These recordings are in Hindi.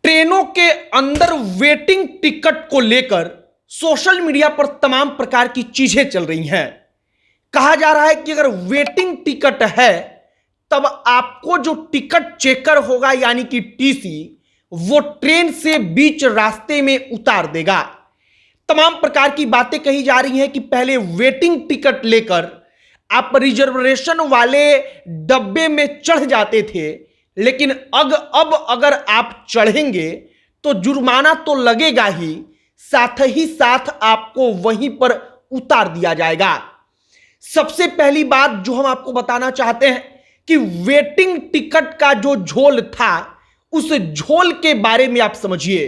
ट्रेनों के अंदर वेटिंग टिकट को लेकर सोशल मीडिया पर तमाम प्रकार की चीजें चल रही हैं। कहा जा रहा है कि अगर वेटिंग टिकट है तब आपको जो टिकट चेकर होगा यानी कि टीसी वो ट्रेन से बीच रास्ते में उतार देगा। तमाम प्रकार की बातें कही जा रही हैं कि पहले वेटिंग टिकट लेकर आप रिजर्वेशन वाले डब्बे में चढ़ जाते थे, लेकिन अब अगर आप चढ़ेंगे तो जुर्माना तो लगेगा ही साथ आपको वहीं पर उतार दिया जाएगा। सबसे पहली बात जो हम आपको बताना चाहते हैं कि वेटिंग टिकट का जो झोल था उस झोल के बारे में आप समझिए।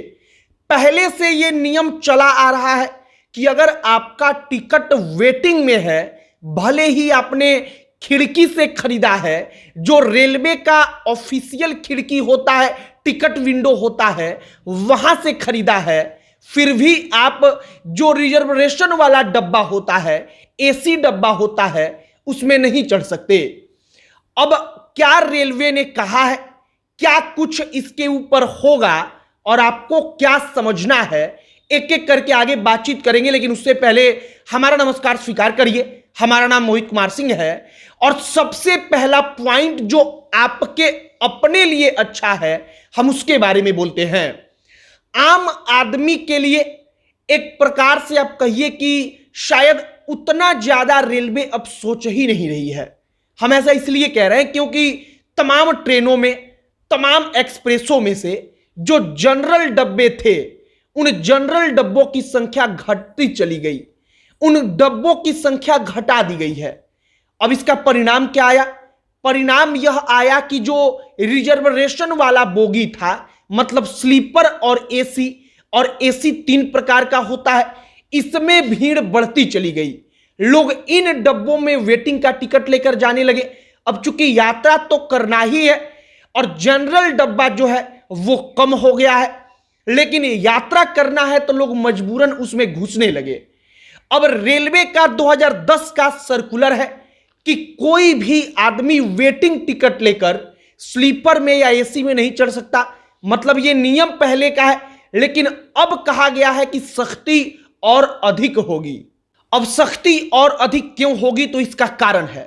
पहले से यह नियम चला आ रहा है कि अगर आपका टिकट वेटिंग में है, भले ही आपने खिड़की से खरीदा है, जो रेलवे का ऑफिशियल खिड़की होता है, टिकट विंडो होता है, वहां से खरीदा है, फिर भी आप जो रिजर्वेशन वाला डब्बा होता है, एसी डब्बा होता है, उसमें नहीं चढ़ सकते। अब क्या रेलवे ने कहा है, क्या कुछ इसके ऊपर होगा और आपको क्या समझना है, एक एक करके आगे बातचीत करेंगे। लेकिन उससे पहले हमारा नमस्कार स्वीकार करिए। हमारा नाम मोहित कुमार सिंह है और सबसे पहला पॉइंट जो आपके अपने लिए अच्छा है, हम उसके बारे में बोलते हैं। आम आदमी के लिए एक प्रकार से आप कहिए कि शायद उतना ज्यादा रेलवे अब सोच ही नहीं रही है। हम ऐसा इसलिए कह रहे हैं क्योंकि तमाम ट्रेनों में, तमाम एक्सप्रेसों में से जो जनरल डब्बे थे, उन जनरल डब्बों की संख्या घटती चली गई, उन डब्बों की संख्या घटा दी गई है। अब इसका परिणाम क्या आया? परिणाम यह आया कि जो रिजर्वेशन वाला बोगी था, मतलब स्लीपर और एसी 3 प्रकार का होता है, इसमें भीड़ बढ़ती चली गई। लोग इन डब्बों में वेटिंग का टिकट लेकर जाने लगे। अब चूंकि यात्रा तो करना ही है और जनरल डब्बा जो है वो कम हो गया है, लेकिन यात्रा करना है तो लोग मजबूरन उसमें घुसने लगे। अब रेलवे का 2010 का सर्कुलर है कि कोई भी आदमी वेटिंग टिकट लेकर स्लीपर में या एसी में नहीं चढ़ सकता। मतलब ये नियम पहले का है, लेकिन अब कहा गया है कि सख्ती और अधिक होगी। अब सख्ती और अधिक क्यों होगी? तो इसका कारण है।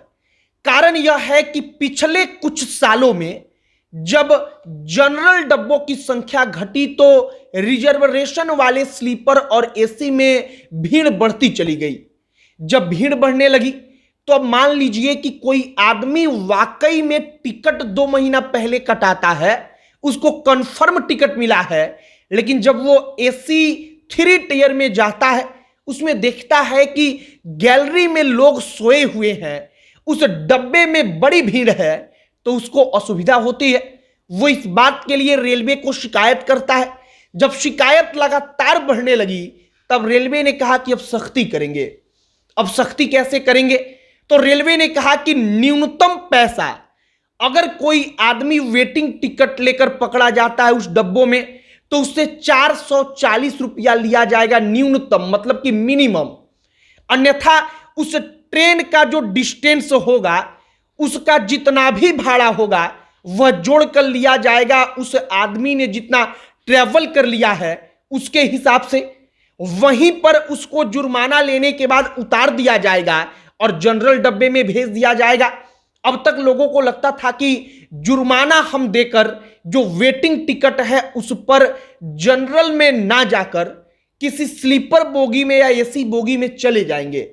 कारण यह है कि पिछले कुछ सालों में जब जनरल डब्बों की संख्या घटी तो रिजर्वेशन वाले स्लीपर और एसी में भीड़ बढ़ती चली गई। जब भीड़ बढ़ने लगी तो अब मान लीजिए कि कोई आदमी वाकई में टिकट 2 महीना पहले कटाता है, उसको कंफर्म टिकट मिला है, लेकिन जब वो एसी 3 टियर में जाता है, उसमें देखता है कि गैलरी में लोग सोए हुए हैं, उस डब्बे में बड़ी भीड़ है, तो उसको असुविधा होती है। वो इस बात के लिए रेलवे को शिकायत करता है। जब शिकायत लगातार बढ़ने लगी तब रेलवे ने कहा कि अब सख्ती करेंगे। अब सख्ती कैसे करेंगे? तो रेलवे ने कहा कि न्यूनतम पैसा, अगर कोई आदमी वेटिंग टिकट लेकर पकड़ा जाता है उस डब्बों में, तो उससे 440 रुपया लिया जाएगा न्यूनतम, मतलब कि मिनिमम। अन्यथा उस ट्रेन का जो डिस्टेंस होगा, उसका जितना भी भाड़ा होगा वह जोड़कर लिया जाएगा। उस आदमी ने जितना ट्रैवल कर लिया है उसके हिसाब से, वहीं पर उसको जुर्माना लेने के बाद उतार दिया जाएगा और जनरल डब्बे में भेज दिया जाएगा। अब तक लोगों को लगता था कि जुर्माना हम देकर जो वेटिंग टिकट है उस पर जनरल में ना जाकर किसी स्लीपर बोगी में या एसी बोगी में चले जाएंगे।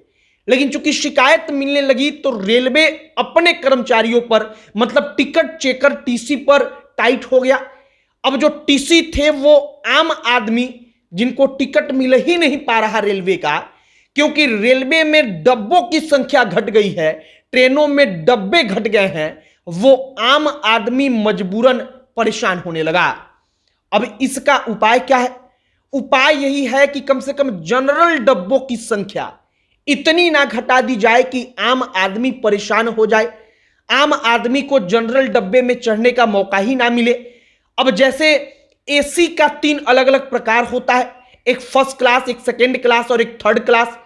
लेकिन चूंकि शिकायत मिलने लगी तो रेलवे अपने कर्मचारियों पर, मतलब टिकट चेकर टीसी पर टाइट हो गया। अब जो टीसी थे वो आम आदमी जिनको टिकट मिल ही नहीं पा रहा रेलवे का, क्योंकि रेलवे में डब्बों की संख्या घट गई है, ट्रेनों में डब्बे घट गए हैं, वो आम आदमी मजबूरन परेशान होने लगा। अब इसका उपाय क्या है? उपाय यही है कि कम से कम जनरल डब्बों की संख्या इतनी ना घटा दी जाए कि आम आदमी परेशान हो जाए, आम आदमी को जनरल डब्बे में चढ़ने का मौका ही ना मिले। अब जैसे एसी का 3 अलग अलग प्रकार होता है, एक फर्स्ट क्लास, एक सेकेंड क्लास और एक थर्ड क्लास।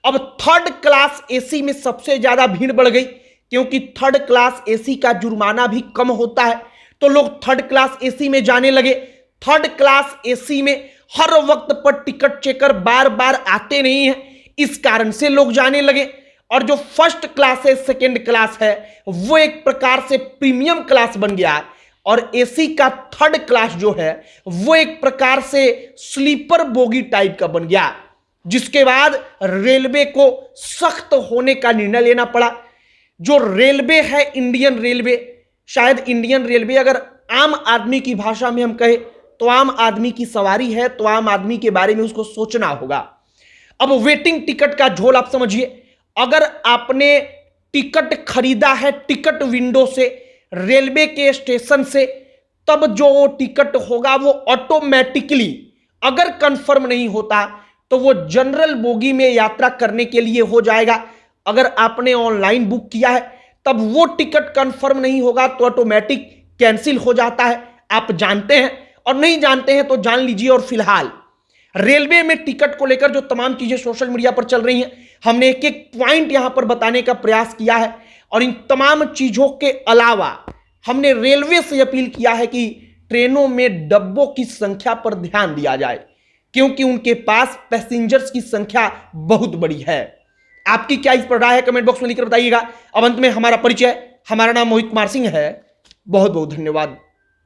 अब थर्ड क्लास एसी में सबसे ज्यादा भीड़ बढ़ गई क्योंकि थर्ड क्लास एसी का जुर्माना भी कम होता है, तो लोग थर्ड क्लास एसी में जाने लगे। थर्ड क्लास एसी में हर वक्त पर टिकट चेकर बार बार आते नहीं हैं, इस कारण से लोग जाने लगे। और जो फर्स्ट क्लास है, सेकेंड क्लास है, वो एक प्रकार से प्रीमियम क्लास बन गया। और एसी का थर्ड क्लास जो है वो एक प्रकार से स्लीपर बोगी टाइप का बन गया, जिसके बाद रेलवे को सख्त होने का निर्णय लेना पड़ा। जो रेलवे है, इंडियन रेलवे, शायद इंडियन रेलवे अगर आम आदमी की भाषा में हम कहें तो आम आदमी की सवारी है, तो आम आदमी के बारे में उसको सोचना होगा। अब वेटिंग टिकट का झोल आप समझिए, अगर आपने टिकट खरीदा है टिकट विंडो से, रेलवे के स्टेशन से, तब जो टिकट होगा वो ऑटोमेटिकली अगर कंफर्म नहीं होता तो वो जनरल बोगी में यात्रा करने के लिए हो जाएगा। अगर आपने ऑनलाइन बुक किया है तब वो टिकट कंफर्म नहीं होगा तो ऑटोमेटिक कैंसिल हो जाता है। आप जानते हैं, और नहीं जानते हैं तो जान लीजिए। और फिलहाल रेलवे में टिकट को लेकर जो तमाम चीजें सोशल मीडिया पर चल रही हैं, हमने एक एक पॉइंट यहां पर बताने का प्रयास किया है। और इन तमाम चीजों के अलावा हमने रेलवे से अपील किया है कि ट्रेनों में डब्बों की संख्या पर ध्यान दिया जाए, क्योंकि उनके पास पैसेंजर्स की संख्या बहुत बड़ी है। आपकी क्या इस पर राय है, कमेंट बॉक्स में लिखकर बताइएगा। अब अंत में हमारा परिचय, हमारा नाम मोहित कुमार सिंह है। बहुत बहुत धन्यवाद।